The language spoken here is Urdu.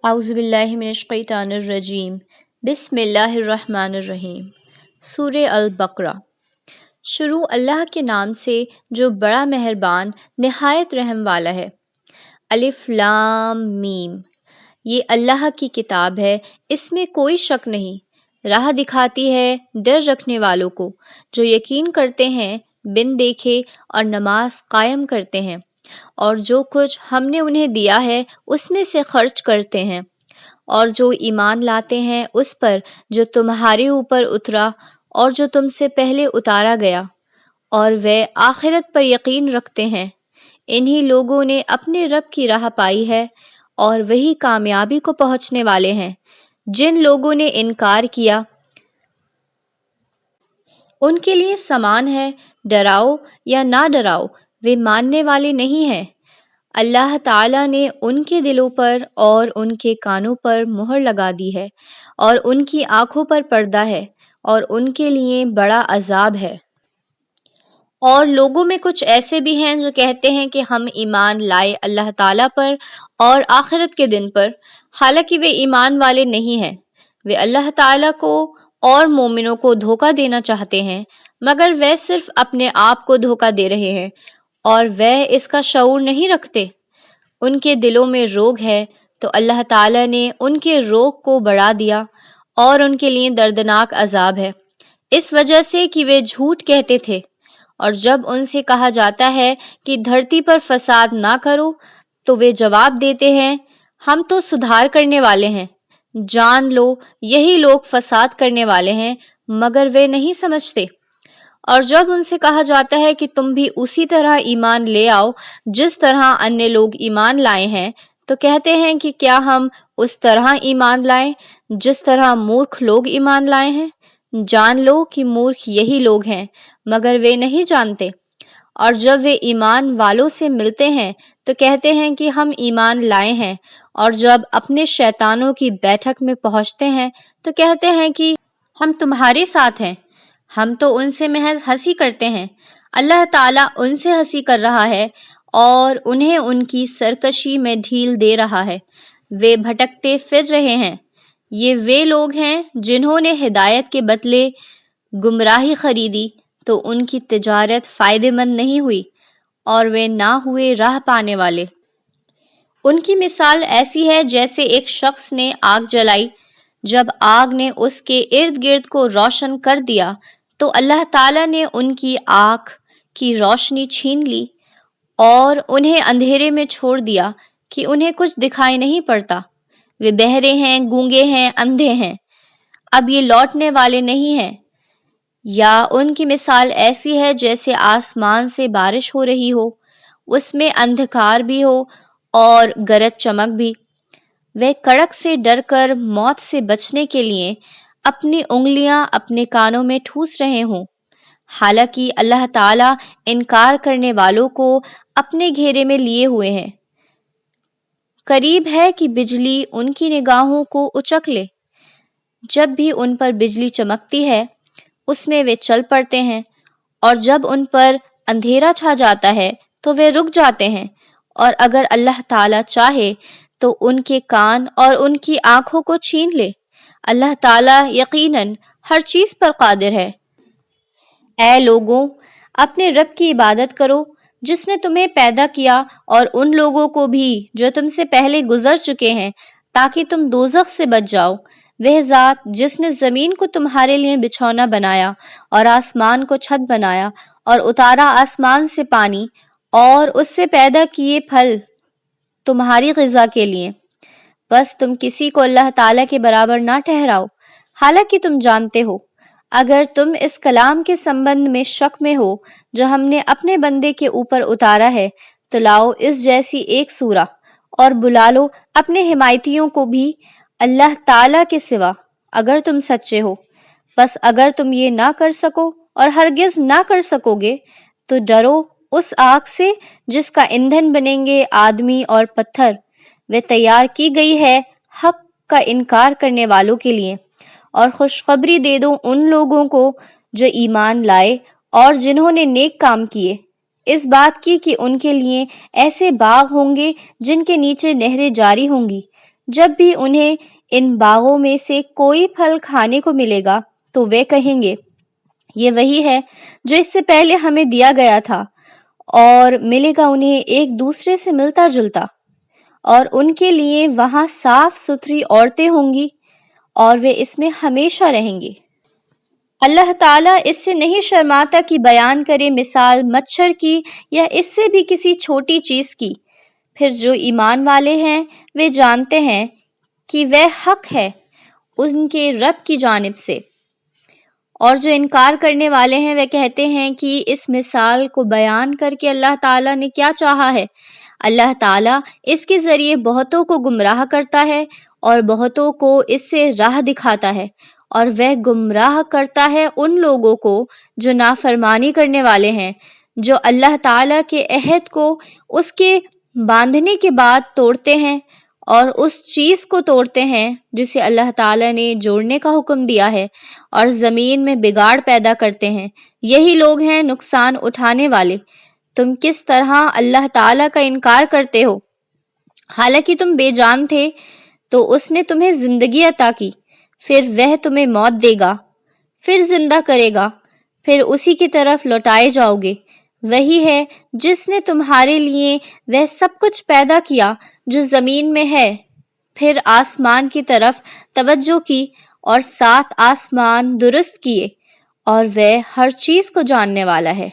اعوذ باللہ من الشیطان الرجیم بسم اللہ الرحمن الرحیم۔ سورہ البقرہ۔ شروع اللہ کے نام سے جو بڑا مہربان نہایت رحم والا ہے۔ الف لام میم، یہ اللہ کی کتاب ہے، اس میں کوئی شک نہیں، راہ دکھاتی ہے ڈر رکھنے والوں کو جو یقین کرتے ہیں، بن دیکھے اور نماز قائم کرتے ہیں، اور جو کچھ ہم نے انہیں دیا ہے اس میں سے خرچ کرتے ہیں، اور جو ایمان لاتے ہیں اس پر جو تمہارے اوپر اترا اور جو تم سے پہلے اتارا گیا، اور وہ آخرت پر یقین رکھتے ہیں، انہی لوگوں نے اپنے رب کی راہ پائی ہے اور وہی کامیابی کو پہنچنے والے ہیں۔ جن لوگوں نے انکار کیا ان کے لیے سامان ہے، ڈراؤ یا نہ ڈراؤ، وہ ماننے والے نہیں ہیں۔ اللہ تعالیٰ نے ان کے دلوں پر اور ان کے کانوں پر مہر لگا دی ہے، اور ان کی آنکھوں پر پردہ ہے، اور ان کے لیے بڑا عذاب ہے۔ اور لوگوں میں کچھ ایسے بھی ہیں جو کہتے ہیں کہ ہم ایمان لائے اللہ تعالیٰ پر اور آخرت کے دن پر، حالانکہ وہ ایمان والے نہیں ہیں۔ وہ اللہ تعالیٰ کو اور مومنوں کو دھوکہ دینا چاہتے ہیں، مگر وہ صرف اپنے آپ کو دھوکہ دے رہے ہیں اور وہ اس کا شعور نہیں رکھتے۔ ان کے دلوں میں روگ ہے تو اللہ تعالیٰ نے ان کے روگ کو بڑھا دیا اور ان کے لیے دردناک عذاب ہے، اس وجہ سے کہ وہ جھوٹ کہتے تھے، اور جب ان سے کہا جاتا ہے کہ دھرتی پر فساد نہ کرو تو وہ جواب دیتے ہیں ہم تو سدھار کرنے والے ہیں۔ جان لو یہی لوگ فساد کرنے والے ہیں، مگر وہ نہیں سمجھتے۔ اور جب ان سے کہا جاتا ہے کہ تم بھی اسی طرح ایمان لے آؤ جس طرح انیہ لوگ ایمان لائے ہیں، تو کہتے ہیں کہ کیا ہم اس طرح ایمان لائیں جس طرح مورکھ لوگ ایمان لائے ہیں؟ جان لو کہ مورکھ یہی لوگ ہیں، مگر وہ نہیں جانتے۔ اور جب وہ ایمان والوں سے ملتے ہیں تو کہتے ہیں کہ ہم ایمان لائے ہیں، اور جب اپنے شیطانوں کی بیٹھک میں پہنچتے ہیں تو کہتے ہیں کہ ہم تمہارے ساتھ ہیں، ہم تو ان سے محض ہنسی کرتے ہیں۔ اللہ تعالیٰ ان سے ہنسی کر رہا ہے اور انہیں ان کی سرکشی میں ڈھیل دے رہا ہے، وہ بھٹکتے پھر رہے ہیں۔ یہ وہ لوگ ہیں جنہوں نے ہدایت کے بدلے گمراہی خریدی تو ان کی تجارت فائدہ مند نہیں ہوئی اور وہ نہ ہوئے راہ پانے والے۔ ان کی مثال ایسی ہے جیسے ایک شخص نے آگ جلائی، جب آگ نے اس کے ارد گرد کو روشن کر دیا تو اللہ تعالیٰ نے ان کی آنکھ کی روشنی چھین لی اور انہیں اندھیرے میں چھوڑ دیا کہ انہیں کچھ دکھائی نہیں پڑتا۔ وہ بہرے ہیں، گونگے ہیں، اندھے ہیں، اب یہ لوٹنے والے نہیں ہیں۔ یا ان کی مثال ایسی ہے جیسے آسمان سے بارش ہو رہی ہو، اس میں اندھکار بھی ہو اور گرج چمک بھی۔ وہ کڑک سے ڈر کر موت سے بچنے کے لیے اپنی انگلیاں اپنے کانوں میں ٹھوس رہے ہوں، حالانکہ اللہ تعالیٰ انکار کرنے والوں کو اپنے گھیرے میں لیے ہوئے ہیں۔ قریب ہے کہ بجلی ان کی نگاہوں کو اچک لے، جب بھی ان پر بجلی چمکتی ہے اس میں وہ چل پڑتے ہیں، اور جب ان پر اندھیرا چھا جاتا ہے تو وہ رک جاتے ہیں، اور اگر اللہ تعالیٰ چاہے تو ان کے کان اور ان کی آنکھوں کو چھین لے۔ اللہ تعالیٰ یقیناً ہر چیز پر قادر ہے۔ اے لوگوں، اپنے رب کی عبادت کرو جس نے تمہیں پیدا کیا اور ان لوگوں کو بھی جو تم سے پہلے گزر چکے ہیں، تاکہ تم دوزخ سے بچ جاؤ۔ وہ ذات جس نے زمین کو تمہارے لیے بچھونا بنایا اور آسمان کو چھت بنایا اور اتارا آسمان سے پانی اور اس سے پیدا کیے پھل تمہاری غذا کے لیے، بس تم کسی کو اللہ تعالیٰ کے برابر نہ ٹھہراؤ، حالانکہ تم جانتے ہو۔ اگر تم اس کلام کے سمبند میں شک میں ہو جو ہم نے اپنے بندے کے اوپر اتارا ہے تو لاؤ اس جیسی ایک سورہ اور بلا لو اپنے حمایتیوں کو بھی اللہ تعالیٰ کے سوا، اگر تم سچے ہو۔ بس اگر تم یہ نہ کر سکو اور ہرگز نہ کر سکو گے تو ڈرو اس آگ سے جس کا ایندھن بنیں گے آدمی اور پتھر، وہ تیار کی گئی ہے حق کا انکار کرنے والوں کے لیے۔ اور خوشخبری دے دو ان لوگوں کو جو ایمان لائے اور جنہوں نے نیک کام کیے، اس بات کی کہ ان کے لیے ایسے باغ ہوں گے جن کے نیچے نہریں جاری ہوں گی، جب بھی انہیں ان باغوں میں سے کوئی پھل کھانے کو ملے گا تو وہ کہیں گے یہ وہی ہے جو اس سے پہلے ہمیں دیا گیا تھا، اور ملے گا انہیں ایک دوسرے سے ملتا جلتا، اور ان کے لیے وہاں صاف ستھری عورتیں ہوں گی اور وہ اس میں ہمیشہ رہیں گے۔ اللہ تعالیٰ اس سے نہیں شرماتا کہ بیان کرے مثال مچھر کی یا اس سے بھی کسی چھوٹی چیز کی۔ پھر جو ایمان والے ہیں وہ جانتے ہیں کہ وہ حق ہے ان کے رب کی جانب سے، اور جو انکار کرنے والے ہیں وہ کہتے ہیں کہ اس مثال کو بیان کر کے اللہ تعالیٰ نے کیا چاہا ہے۔ اللہ تعالیٰ اس کے ذریعے بہتوں کو گمراہ کرتا ہے اور بہتوں کو اس سے راہ دکھاتا ہے، اور وہ گمراہ کرتا ہے ان لوگوں کو جو نافرمانی کرنے والے ہیں، جو اللہ تعالیٰ کے عہد کو اس کے باندھنے کے بعد توڑتے ہیں اور اس چیز کو توڑتے ہیں جسے اللہ تعالیٰ نے جوڑنے کا حکم دیا ہے، اور زمین میں بگاڑ پیدا کرتے ہیں۔ یہی لوگ ہیں نقصان اٹھانے والے۔ تم کس طرح اللہ تعالیٰ کا انکار کرتے ہو؟ حالانکہ تم بے جان تھے تو اس نے تمہیں زندگی عطا کی، پھر وہ تمہیں موت دے گا، پھر زندہ کرے گا، پھر اسی کی طرف لوٹائے جاؤ گے۔ وہی ہے جس نے تمہارے لیے وہ سب کچھ پیدا کیا جو زمین میں ہے، پھر آسمان کی طرف توجہ کی اور 7 آسمان درست کیے، اور وہ ہر چیز کو جاننے والا ہے۔